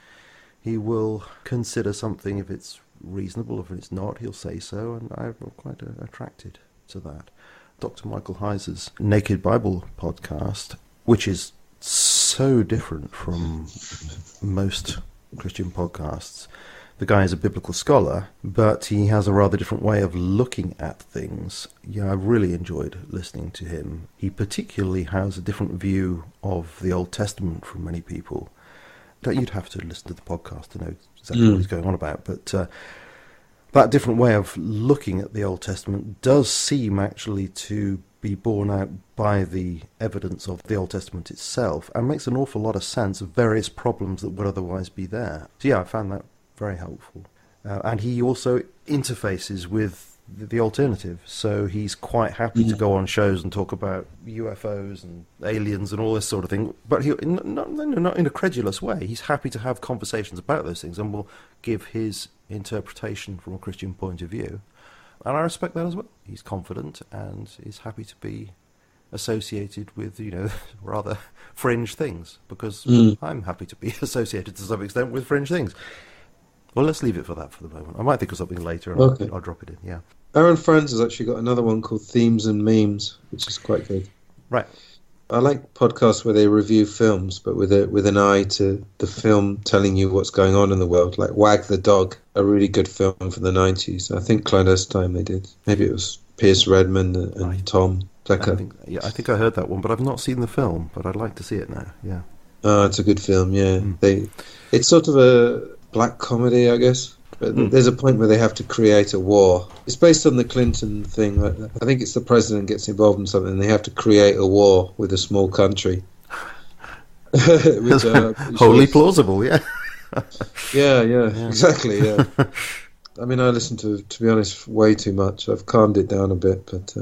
he will consider something if it's reasonable. If it's not, he'll say so, and I'm quite attracted to that. Dr. Michael Heiser's Naked Bible podcast, which is so different from most Christian podcasts. The guy is a biblical scholar, but he has a rather different way of looking at things. I've really enjoyed listening to him. He particularly has a different view of the Old Testament from many people. You'd have to listen to the podcast to know exactly what he's going on about, but that different way of looking at the Old Testament does seem actually to be borne out by the evidence of the Old Testament itself, and makes an awful lot of sense of various problems that would otherwise be there. So I found that very helpful. And he also interfaces with the alternative, so he's quite happy to go on shows and talk about UFOs and aliens and all this sort of thing, but not in a credulous way. He's happy to have conversations about those things and will give his interpretation from a Christian point of view, and I respect that as well. He's confident and is happy to be associated with rather fringe things, because I'm happy to be associated to some extent with fringe things. Well, let's leave it for that for the moment. I might think of something later, and I'll drop it in, yeah. Aaron Franz has actually got another one called Themes and Memes, which is quite good. Right. I like podcasts where they review films, but with an eye to the film telling you what's going on in the world, like Wag the Dog, a really good film from the 90s. I think Clandestine they did. Maybe it was Pierce Redmond and Tom Decker. I think I heard that one, but I've not seen the film, but I'd like to see it now, yeah. Oh, it's a good film, yeah. It's sort of a black comedy, I guess. But there's a point where they have to create a war. It's based on the Clinton thing. I think it's the president gets involved in something and they have to create a war with a small country. Wholly plausible, yeah. yeah, exactly, yeah. I mean, I listen to be honest, way too much. I've calmed it down a bit, but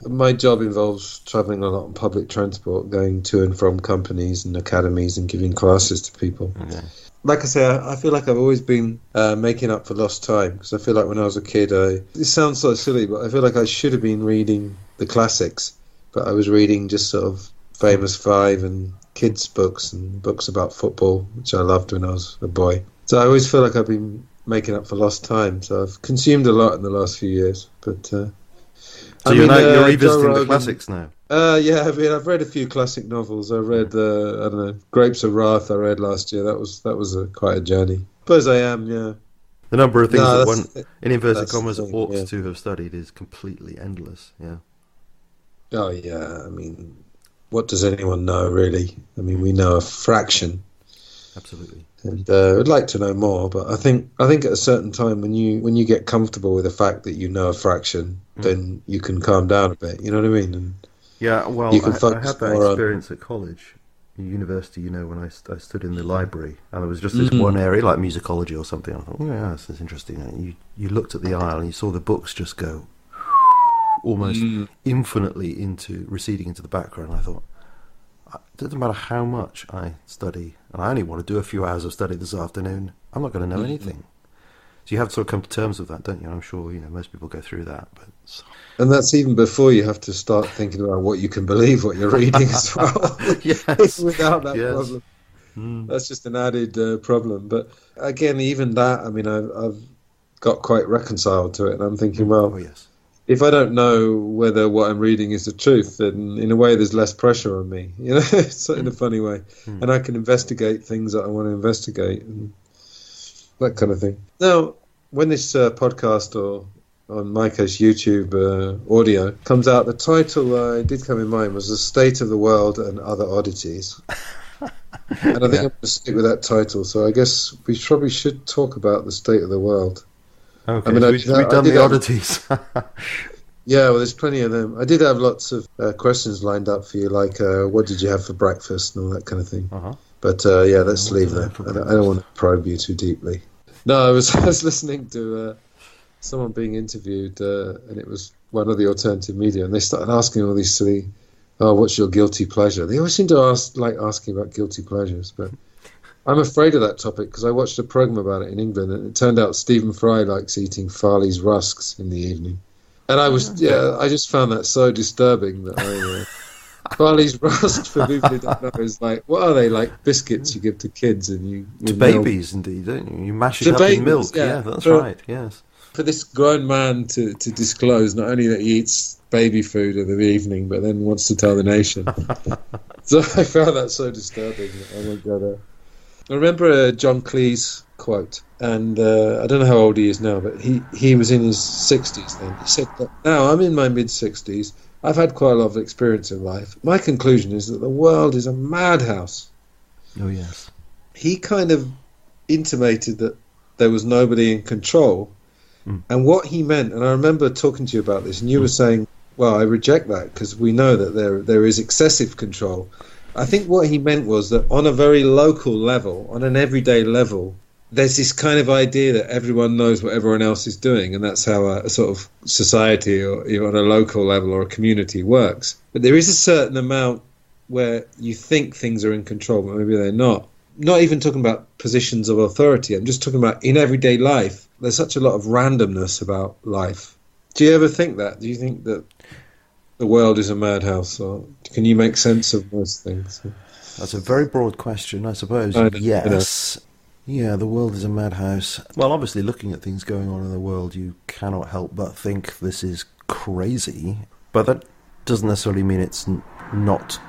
my job involves travelling a lot on public transport, going to and from companies and academies and giving classes to people. Okay. like I say, I feel like I've always been making up for lost time, because I feel like when I was a kid, this sounds so silly, but I feel like I should have been reading the classics, but I was reading just sort of Famous Five and kids' books and books about football, which I loved when I was a boy. So I always feel like I've been making up for lost time. So I've consumed a lot in the last few years. But so you're revisiting the classics now. Yeah, I mean, I've read a few classic novels. I read, I don't know, Grapes of Wrath. I read last year. That was quite a journey. Suppose I am. Yeah. The number of things that one, in inverted commas, ought to have studied is completely endless. Yeah. Oh yeah. I mean, what does anyone know really? I mean, we know a fraction. Absolutely. And I'd like to know more, but I think at a certain time when you get comfortable with the fact that you know a fraction, then you can calm down a bit. You know what I mean? And yeah. Well, you can I had that experience at college, university. You know, when I stood in the library, and there was just this one area like musicology or something. I thought, oh yeah, this is interesting. And you looked at the aisle and you saw the books just go almost infinitely receding into the background. I thought, it doesn't matter how much I study, and I only want to do a few hours of study this afternoon, I'm not going to know anything. So you have to sort of come to terms with that, don't you? I'm sure most people go through that. And that's even before you have to start thinking about what you can believe, what you're reading as well. Yes. Without that problem. That's just an added problem. But again, even that, I mean, I've got quite reconciled to it, and I'm thinking, well, if I don't know whether what I'm reading is the truth, then in a way there's less pressure on me, it's in a funny way. And I can investigate things that I want to investigate and that kind of thing. Now, when this podcast, or on my case YouTube audio, comes out, the title did come in mind was The State of the World and Other Oddities. And I think I'm going to stick with that title, so I guess we probably should talk about the state of the world. Okay, I mean, we've done the oddities. Yeah, well, there's plenty of them. I did have lots of questions lined up for you, like what did you have for breakfast and all that kind of thing. But let's leave that. I don't want to probe you too deeply. No, I was listening to someone being interviewed, and it was one of the alternative media, and they started asking all these silly, what's your guilty pleasure? They always seem to asking about guilty pleasures, but I'm afraid of that topic because I watched a program about it in England, and it turned out Stephen Fry likes eating Farley's rusks in the evening. And I just found that so disturbing that Farley's rusks, for people who don't know, is like, what are they, like biscuits you give to kids and you to babies, indeed, don't you? You mash it up in milk. Yeah, that's right. Yes. For this grown man to disclose not only that he eats baby food in the evening, but then wants to tell the nation. So I found that so disturbing that I won't go there. I remember John Cleese quote, and I don't know how old he is now, but he was in his 60s then. He said that, now I'm in my mid-60s, I've had quite a lot of experience in life. My conclusion is that the world is a madhouse. Oh, yes. He kind of intimated that there was nobody in control, and what he meant, and I remember talking to you about this, and you were saying, well, I reject that because we know that there is excessive control. I think what he meant was that on a very local level, on an everyday level, there's this kind of idea that everyone knows what everyone else is doing, and that's how a sort of society or on a local level or a community works. But there is a certain amount where you think things are in control, but maybe they're not. Not even talking about positions of authority. I'm just talking about in everyday life. There's such a lot of randomness about life. Do you ever think that? Do you think that the world is a madhouse, or can you make sense of most things? That's a very broad question, I suppose. Yes. Yeah, the world is a madhouse. Well, obviously, looking at things going on in the world, you cannot help but think this is crazy. But that doesn't necessarily mean it's not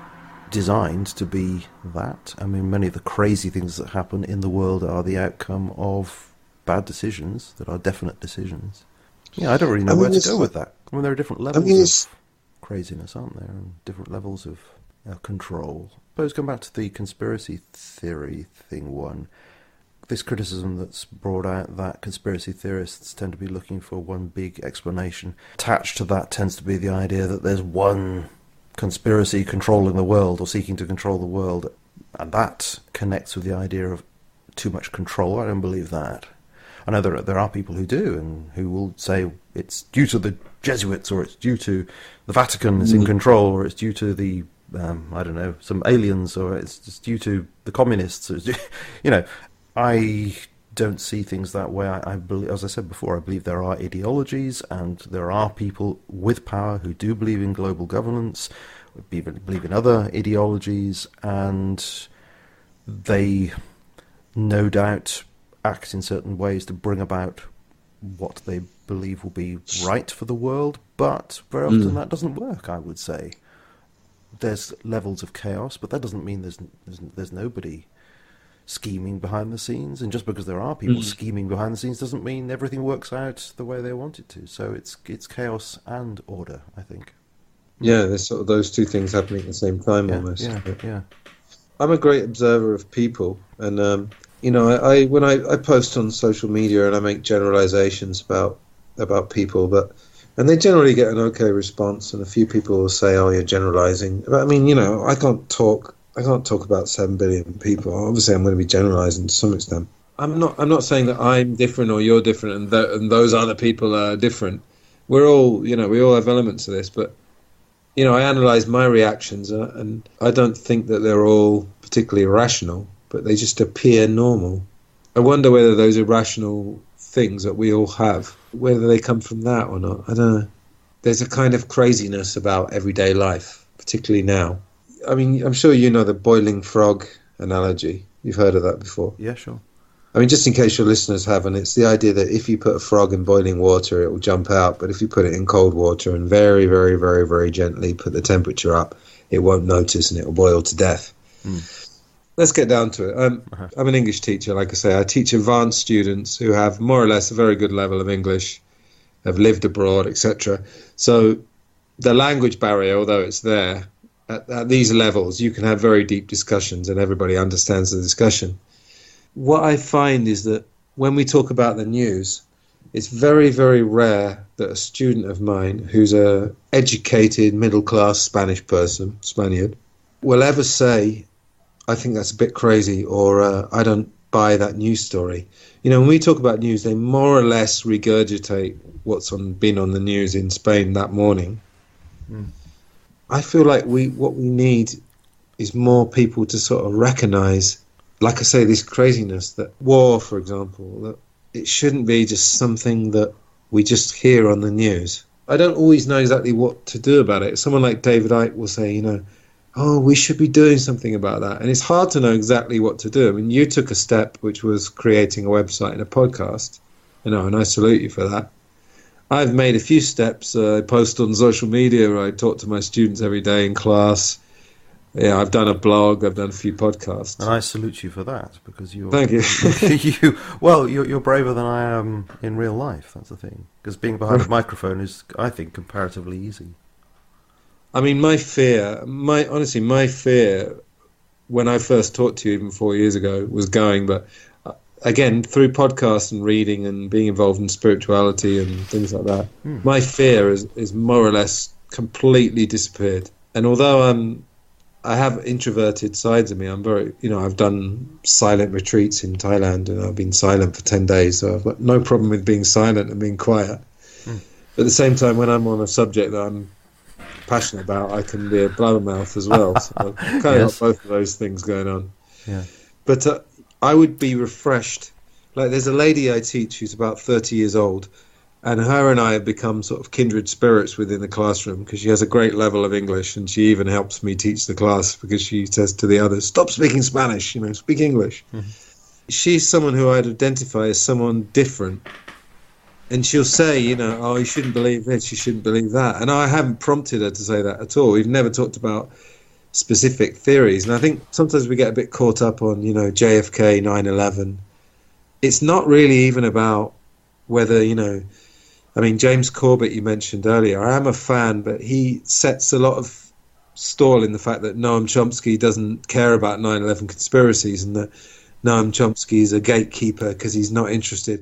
designed to be that. I mean, many of the crazy things that happen in the world are the outcome of bad decisions that are definite decisions. Yeah, I don't really know where to go with that. I mean, there are different levels of craziness, aren't there? And different levels of control. I suppose going back to the conspiracy theory thing one, this criticism that's brought out that conspiracy theorists tend to be looking for one big explanation. Attached to that tends to be the idea that there's one conspiracy controlling the world or seeking to control the world, and that connects with the idea of too much control. I don't believe that. I know there are people who do, and who will say it's due to the Jesuits, or it's due to the Vatican is in control, or it's due to the I don't know, some aliens, or it's just due to the communists. Or I don't see things that way. I believe, as I said before, I believe there are ideologies and there are people with power who do believe in global governance, believe in other ideologies, and they no doubt act in certain ways to bring about what they believe will be right for the world, but very often that doesn't work, I would say. There's levels of chaos, but that doesn't mean there's nobody scheming behind the scenes, and just because there are people scheming behind the scenes doesn't mean everything works out the way they want it to. So it's chaos and order, I think. Yeah, there's sort of those two things happening at the same time almost. Yeah. I'm a great observer of people, and you know, when I post on social media and I make generalizations about people, and they generally get an okay response, and a few people will say, "Oh, you're generalizing." But I mean, you know, I can't talk about 7 billion people. Obviously, I'm going to be generalizing to some extent. I'm not saying that I'm different or you're different, and those other people are different. We're all, you know, we all have elements of this, but you know, I analyze my reactions, and I don't think that they're all particularly irrational, but they just appear normal. I wonder whether those irrational things that we all have, whether they come from that or not. I don't know. There's a kind of craziness about everyday life, particularly now. I mean, I'm sure you know the boiling frog analogy. You've heard of that before. Yeah, sure. I mean, just in case your listeners haven't, it's the idea that if you put a frog in boiling water, it will jump out. But if you put it in cold water and very, very, very, very gently put the temperature up, it won't notice and it will boil to death. Let's get down to it. I'm an English teacher, like I say. I teach advanced students who have more or less a very good level of English, have lived abroad, etc. So the language barrier, although it's there, at these levels, you can have very deep discussions and everybody understands the discussion. What I find is that when we talk about the news, it's very, very rare that a student of mine who's a educated, middle-class Spanish person, Spaniard, will ever say, I think that's a bit crazy, or I don't buy that news story. You know, when we talk about news, they more or less regurgitate what's been on the news in Spain that morning. I feel like what we need is more people to sort of recognise, like I say, this craziness, that war, for example, that it shouldn't be just something that we just hear on the news. I don't always know exactly what to do about it. Someone like David Icke will say, you know, oh, we should be doing something about that. And it's hard to know exactly what to do. I mean, you took a step, which was creating a website and a podcast, you know, and I salute you for that. I've made a few steps. I post on social media. I talk to my students every day in class. Yeah, I've done a blog. I've done a few podcasts. And I salute you for that, because you're... Thank you. You're braver than I am in real life. That's the thing. Because being behind a microphone is, I think, comparatively easy. I mean, my fear, when I first talked to you even 4 years ago, was going, but again, through podcasts and reading and being involved in spirituality and things like that, my fear is more or less completely disappeared. And although I have introverted sides of me, I'm very, you know, I've done silent retreats in Thailand and I've been silent for 10 days, so I've got no problem with being silent and being quiet. But at the same time, when I'm on a subject that I'm passionate about, I can be a blabbermouth as well. So I've kind of got both of those things going on. Yeah. But I would be refreshed. Like, there's a lady I teach who's about 30 years old, and her and I have become sort of kindred spirits within the classroom because she has a great level of English, and she even helps me teach the class because she says to the others, stop speaking Spanish, you know, speak English. She's someone who I'd identify as someone different. And she'll say, you know, oh, you shouldn't believe this, you shouldn't believe that. And I haven't prompted her to say that at all. We've never talked about specific theories. And I think sometimes we get a bit caught up on, you know, JFK, 9/11. It's not really even about whether, you know, I mean, James Corbett you mentioned earlier, I am a fan, but he sets a lot of stall in the fact that Noam Chomsky doesn't care about 9/11 conspiracies and that Noam Chomsky is a gatekeeper because he's not interested.